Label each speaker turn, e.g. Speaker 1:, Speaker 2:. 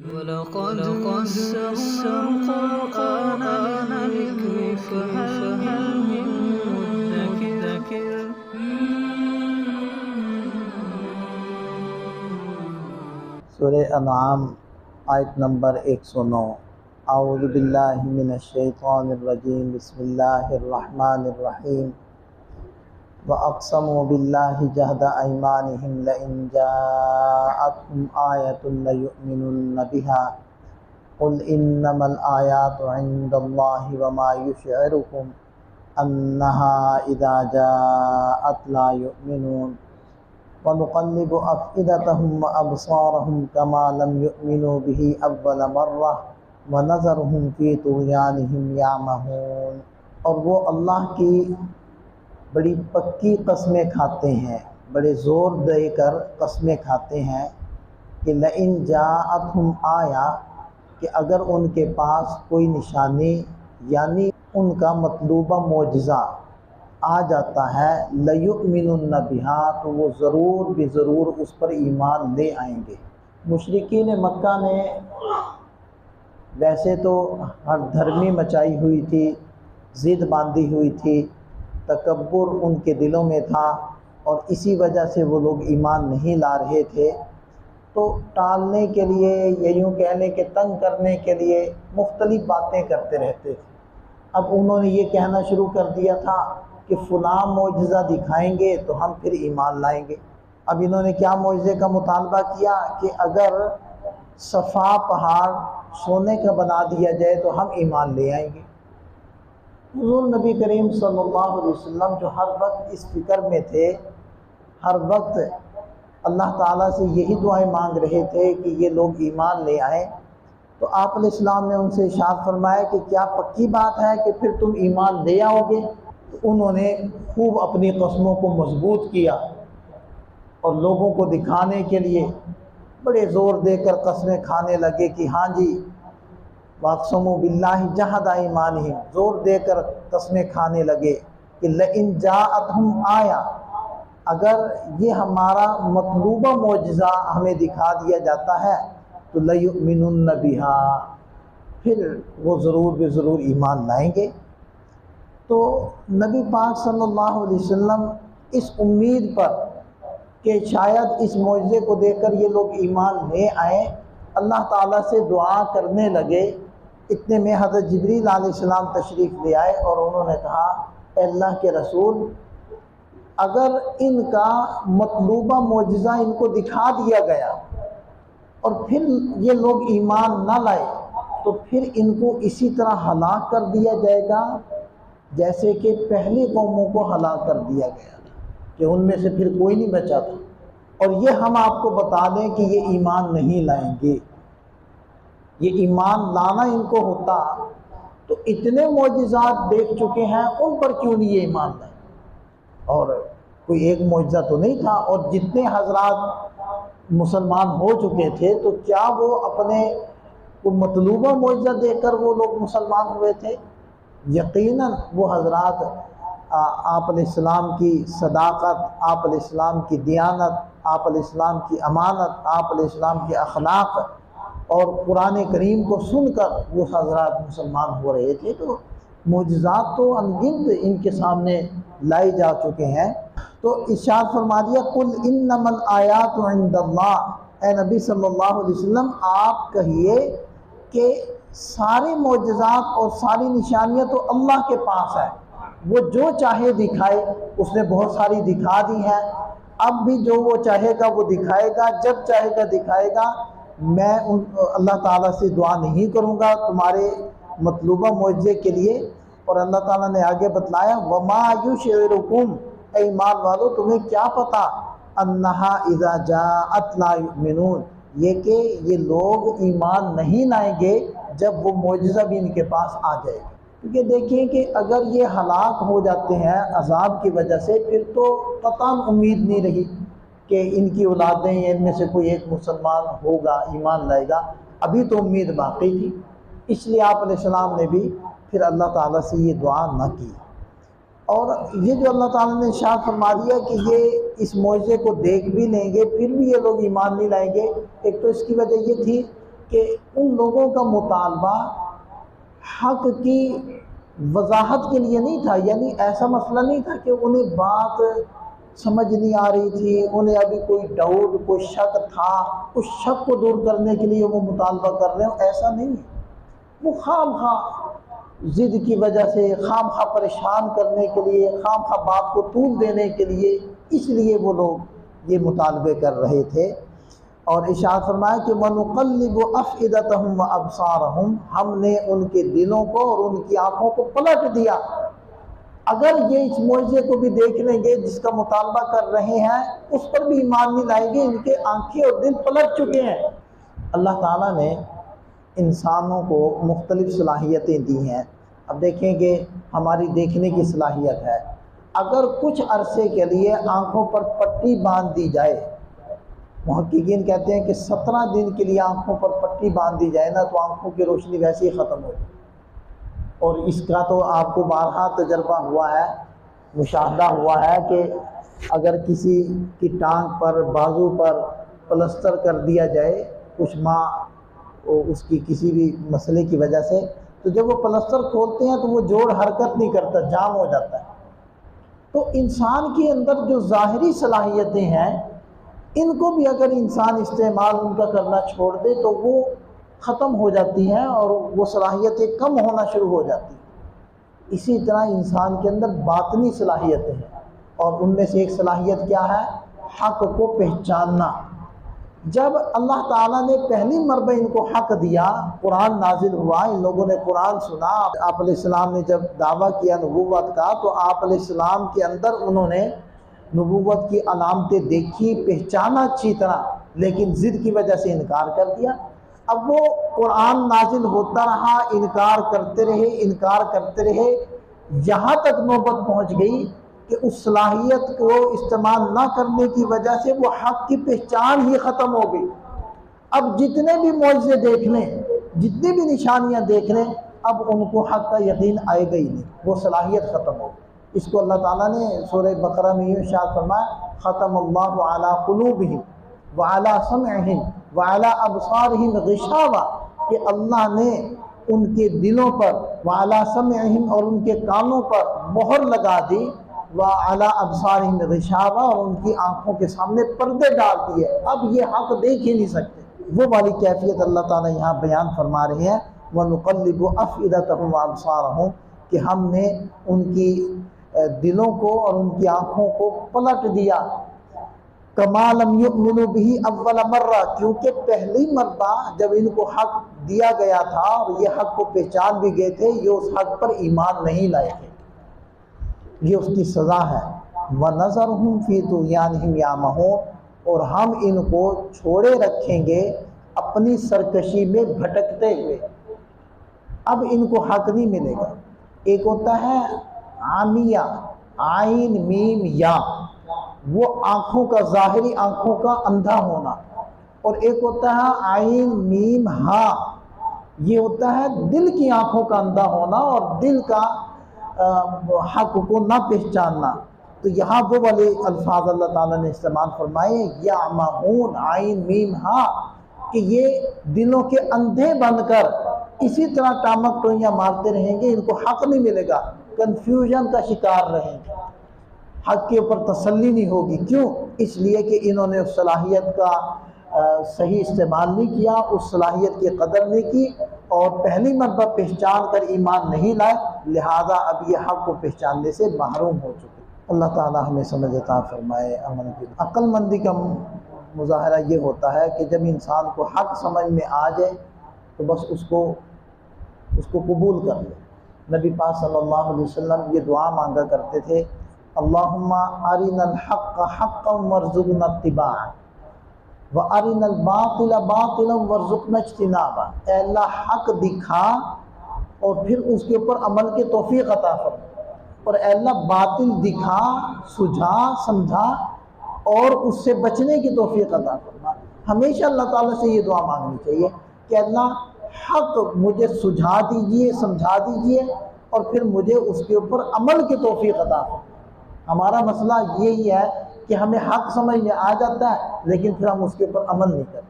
Speaker 1: ولقد يسرنا القرآن للذكر فهل من مدكر
Speaker 2: سورہ انعام آیت نمبر 109۔ اعوذ باللہ من الشیطان الرجیم، بسم اللہ الرحمن الرحیم۔ وَأَقْسَمُوا بِاللَّهِ جَهْدَ أَيْمَانِهِمْ لَئِنْ جَاءَتْهُمْ آيَةٌ لَيُؤْمِنُنَّ بِهَا قُلْ إِنَّمَا الْآيَاتُ عِندَ اللَّهِ وَمَا يُشْعِرُكُمْ أَنَّهَا إِذَا جَاءَتْ لَا يُؤْمِنُونَ وَنُقَلِّبُ أَفْئِدَتَهُمْ وَأَبْصَارَهُمْ كَمَا لَمْ يُؤْمِنُوا بِهِ أَوَّلَ مَرَّةٍ وَنَذَرُهُمْ فِي طُغْيَانِهِمْ يَعْمَهُونَ۔ اور وہ اللہ کی بڑی پکی قسمیں کھاتے ہیں، بڑے زور دے کر قسمیں کھاتے ہیں کہ لئن جاءتہم آیا، کہ اگر ان کے پاس کوئی نشانی یعنی ان کا مطلوبہ معجزہ آ جاتا ہے، لَيُؤْمِنُنَّ بِهَا، تو وہ ضرور بھی ضرور اس پر ایمان لے آئیں گے۔ مشرکین مکہ نے ویسے تو ہر دھرمی مچائی ہوئی تھی، ضد باندھی ہوئی تھی، تکبر ان کے دلوں میں تھا، اور اسی وجہ سے وہ لوگ ایمان نہیں لا رہے تھے۔ تو ٹالنے کے لیے یا یوں کہہ لیں کہ تنگ کرنے کے لیے مختلف باتیں کرتے رہتے تھے۔ اب انہوں نے یہ کہنا شروع کر دیا تھا کہ فلاں معجزہ دکھائیں گے تو ہم پھر ایمان لائیں گے۔ اب انہوں نے کیا معجزے کا مطالبہ کیا کہ اگر صفا پہاڑ سونے کا بنا دیا جائے تو ہم ایمان لے آئیں گے۔ حضور نبی کریم صلی اللہ علیہ وسلم جو ہر وقت اس فکر میں تھے، ہر وقت اللہ تعالیٰ سے یہی دعائیں مانگ رہے تھے کہ یہ لوگ ایمان لے آئیں، تو آپ علیہ السلام نے ان سے ارشاد فرمایا کہ کیا پکی بات ہے کہ پھر تم ایمان لے آؤ گے؟ تو انہوں نے خوب اپنی قسموں کو مضبوط کیا اور لوگوں کو دکھانے کے لیے بڑے زور دے کر قسمیں کھانے لگے کہ ہاں جی، وَأَقْسَمُوا بِاللَّهِ جَهْدَ أَيْمَانِهِمْ، زور دے کر قسمیں کھانے لگے کہ لَئِنْ جَاءَتْهُمْ آیَةٌ، اگر یہ ہمارا مطلوبہ معجزہ ہمیں دکھا دیا جاتا ہے تو لَيُؤْمِنُنَّ بِهَا، پھر وہ ضرور بے ضرور ایمان لائیں گے۔ تو نبی پاک صلی اللہ علیہ وسلم اس امید پر کہ شاید اس معجزے کو دیکھ کر یہ لوگ ایمان لے آئیں، اللہ تعالیٰ سے دعا کرنے لگے۔ اتنے میں حضرت جبریل علیہ السلام تشریف لے آئے اور انہوں نے کہا، اے اللہ کے رسول، اگر ان کا مطلوبہ معجزہ ان کو دکھا دیا گیا اور پھر یہ لوگ ایمان نہ لائے تو پھر ان کو اسی طرح ہلاک کر دیا جائے گا جیسے کہ پہلی قوموں کو ہلاک کر دیا گیا تھا، کہ ان میں سے پھر کوئی نہیں بچا تھا، اور یہ ہم آپ کو بتا دیں کہ یہ ایمان نہیں لائیں گے۔ یہ ایمان لانا ان کو ہوتا تو اتنے معجزات دیکھ چکے ہیں، ان پر کیوں نہیں یہ ایمان لائیں؟ اور کوئی ایک معجزہ تو نہیں تھا، اور جتنے حضرات مسلمان ہو چکے تھے تو کیا وہ اپنے کو مطلوبہ معجزہ دیکھ کر وہ لوگ مسلمان ہوئے تھے؟ یقیناً وہ حضرات آپ علیہ السلام کی صداقت، آپ علیہ السلام کی دیانت، آپ علیہ السلام کی امانت، آپ علیہ السلام کے اخلاق اور قرآن کریم کو سن کر وہ حضرات مسلمان ہو رہے تھے۔ تو معجزات تو انگنت ان کے سامنے لائے جا چکے ہیں۔ تو ارشاد فرما دیا، قُلْ إِنَّمَا الْآيَاتُ عِندَ اللَّهِ، اے نبی صلی اللہ علیہ وسلم آپ کہیے کہ سارے معجزات اور ساری نشانیاں تو اللہ کے پاس ہے، وہ جو چاہے دکھائے، اس نے بہت ساری دکھا دی ہیں، اب بھی جو وہ چاہے گا وہ دکھائے گا، جب چاہے گا دکھائے گا۔ میں اللہ تعالیٰ سے دعا نہیں کروں گا تمہارے مطلوبہ معجزے کے لیے۔ اور اللہ تعالیٰ نے آگے بتلایا، وَمَا يُشْعِرُكُمْ، اے ایمان والو تمہیں کیا پتا، أَنَّهَا إِذَا جَاءَتْ لَا يُؤْمِنُونَ، یہ کہ یہ لوگ ایمان نہیں لائیں گے جب وہ معجزہ بھی ان کے پاس آ جائے گا۔ کیونکہ دیکھیں کہ اگر یہ ہلاک ہو جاتے ہیں عذاب کی وجہ سے، پھر تو قطعاً امید نہیں رہی کہ ان کی اولادیں یا ان میں سے کوئی ایک مسلمان ہوگا، ایمان لائے گا، ابھی تو امید باقی تھی۔ اس لیے آپ علیہ السلام نے بھی پھر اللہ تعالیٰ سے یہ دعا نہ کی۔ اور یہ جو اللہ تعالیٰ نے ارشاد فرما دیا کہ یہ اس معجزے کو دیکھ بھی لیں گے پھر بھی یہ لوگ ایمان نہیں لائیں گے، ایک تو اس کی وجہ یہ تھی کہ ان لوگوں کا مطالبہ حق کی وضاحت کے لیے نہیں تھا، یعنی ایسا مسئلہ نہیں تھا کہ انہیں بات سمجھ نہیں آ رہی تھی، انہیں ابھی کوئی ڈاؤٹ، کوئی شک تھا، اس شک کو دور کرنے کے لیے وہ مطالبہ کر رہے ہیں، ایسا نہیں ہے۔ وہ خام خواہ ضد کی وجہ سے، خام خواہ پریشان کرنے کے لیے، خام خواہ بات کو طول دینے کے لیے، اس لیے وہ لوگ یہ مطالبے کر رہے تھے۔ اور ارشاد فرمایا کہ وَنُقَلِّبُ أَفْئِدَتَهُمْ وَأَبْصَارَهُمْ، ہم نے ان کے دلوں کو اور ان کی آنکھوں کو پلٹ دیا۔ اگر یہ اس معجزے کو بھی دیکھ لیں گے جس کا مطالبہ کر رہے ہیں، اس پر بھی ایمان نہیں لائیں گے، ان کے آنکھیں اور دل پلٹ چکے ہیں۔ اللہ تعالیٰ نے انسانوں کو مختلف صلاحیتیں دی ہیں۔ اب دیکھیں کہ ہماری دیکھنے کی صلاحیت ہے، اگر کچھ عرصے کے لیے آنکھوں پر پٹی باندھ دی جائے، محققین کہتے ہیں کہ 17 دن کے لیے آنکھوں پر پٹی باندھ دی جائے نا تو آنکھوں کی روشنی ویسے ہی ختم ہو جائے۔ اور اس کا تو آپ کو بارہا تجربہ ہوا ہے، مشاہدہ ہوا ہے کہ اگر کسی کی ٹانگ پر، بازو پر پلسٹر کر دیا جائے کچھ ماہ اس کی کسی بھی مسئلے کی وجہ سے، تو جب وہ پلسٹر کھولتے ہیں تو وہ جوڑ حرکت نہیں کرتا، جام ہو جاتا ہے۔ تو انسان کے اندر جو ظاہری صلاحیتیں ہیں، ان کو بھی اگر انسان استعمال ان کا کرنا چھوڑ دے تو وہ ختم ہو جاتی ہیں اور وہ صلاحیتیں کم ہونا شروع ہو جاتی ہیں۔ اسی طرح انسان کے اندر باطنی صلاحیتیں ہیں، اور ان میں سے ایک صلاحیت کیا ہے؟ حق کو پہچاننا۔ جب اللہ تعالیٰ نے پہلی مرتبہ ان کو حق دیا، قرآن نازل ہوا، ان لوگوں نے قرآن سنا، آپ علیہ السلام نے جب دعویٰ کیا نبوت کا تو آپ علیہ السلام کے اندر انہوں نے نبوت کی علامتیں دیکھی، پہچانا اچھی طرح، لیکن ضد کی وجہ سے انکار کر دیا۔ اب وہ قرآن نازل ہوتا رہا، انکار کرتے رہے، یہاں تک نوبت پہنچ گئی کہ اس صلاحیت کو استعمال نہ کرنے کی وجہ سے وہ حق کی پہچان ہی ختم ہو گئی۔ اب جتنے بھی معجزے دیکھ لیں، جتنی بھی نشانیاں دیکھ لیں، اب ان کو حق کا یقین آئے گا ہی نہیں، وہ صلاحیت ختم ہو گئی۔ اس کو اللہ تعالیٰ نے سورہ بقرہ میں ارشاد فرمایا، ختم اللہ علی قلوبہم وعلی سمعہم وعلی ابصارہم غشاوہ، کہ اللہ نے ان کے دلوں پر، وعلی سمعہم اور ان کے کانوں پر مہر لگا دی، وعلی ابصارہم غشاوہ اور ان کی آنکھوں کے سامنے پردے ڈال دیے، اب یہ حق دیکھ ہی نہیں سکتے۔ وہ والی کیفیت اللہ تعالیٰ یہاں بیان فرما رہے ہیں، وَنُقَلِّبُ أَفْئِدَتَهُمْ وَأَبْصَارَهُمْ، کہ ہم نے ان کی دلوں کو اور ان کی آنکھوں کو پلٹ دیا، کما لم یؤمنوا به اول مرہ، کیونکہ پہلی مرتبہ جب ان کو حق دیا گیا تھا اور یہ حق کو پہچان بھی گئے تھے، یہ اس حق پر ایمان نہیں لائے تھے، یہ اس کی سزا ہے۔ وَنَذَرُهُمْ فِي طُغْيَانِهِمْ يَعْمَهُونَ، اور ہم ان کو چھوڑے رکھیں گے اپنی سرکشی میں بھٹکتے ہوئے۔ اب ان کو حق نہیں ملے گا۔ ایک ہوتا ہے عامیہ، عین میم یا، وہ آنکھوں کا، ظاہری آنکھوں کا اندھا ہونا، اور ایک ہوتا ہے عین میم ہا، یہ ہوتا ہے دل کی آنکھوں کا اندھا ہونا اور دل کا حق کو نہ پہچاننا۔ تو یہاں وہ والے الفاظ اللہ تعالیٰ نے استعمال فرمائے، یعمہون عین میم ہا، کہ یہ دلوں کے اندھے بن کر اسی طرح ٹامک ٹوئیاں مارتے رہیں گے، ان کو حق نہیں ملے گا، کنفیوژن کا شکار رہیں گے، حق کے اوپر تسلی نہیں ہوگی۔ کیوں؟ اس لیے کہ انہوں نے اس صلاحیت کا صحیح استعمال نہیں کیا، اس صلاحیت کی قدر نہیں کی، اور پہلی مرتبہ پہچان کر ایمان نہیں لائے، لہذا اب یہ حق کو پہچاننے سے محروم ہو چکے۔ اللہ تعالیٰ ہمیں سمجھ عطا فرمائے، عمل کی۔ عقل مندی کا مظاہرہ یہ ہوتا ہے کہ جب انسان کو حق سمجھ میں آ جائے تو بس اس کو قبول کر لے۔ نبی پاک صلی اللہ علیہ وسلم یہ دعا مانگا کرتے تھے، اللہم ارنا الحق حقا وارزقنا اتباعہ وارنا الباطل باطلا وارزقنا اجتنابہ، اے اللہ حق دکھا اور پھر اس کے اوپر عمل کی توفیق عطا فرما، اور اے اللہ باطل دکھا، سجھا، سمجھا اور اس سے بچنے کی توفیق عطا فرما۔ ہمیشہ اللہ تعالیٰ سے یہ دعا مانگنی چاہیے کہ اللہ حق مجھے سجھا دیجئے، سمجھا دیجئے، اور پھر مجھے اس کے اوپر عمل کی توفیق عطا فرما۔ ہمارا مسئلہ یہی ہے کہ ہمیں حق سمجھ میں آ جاتا ہے لیکن پھر ہم اس کے اوپر عمل نہیں کرتے۔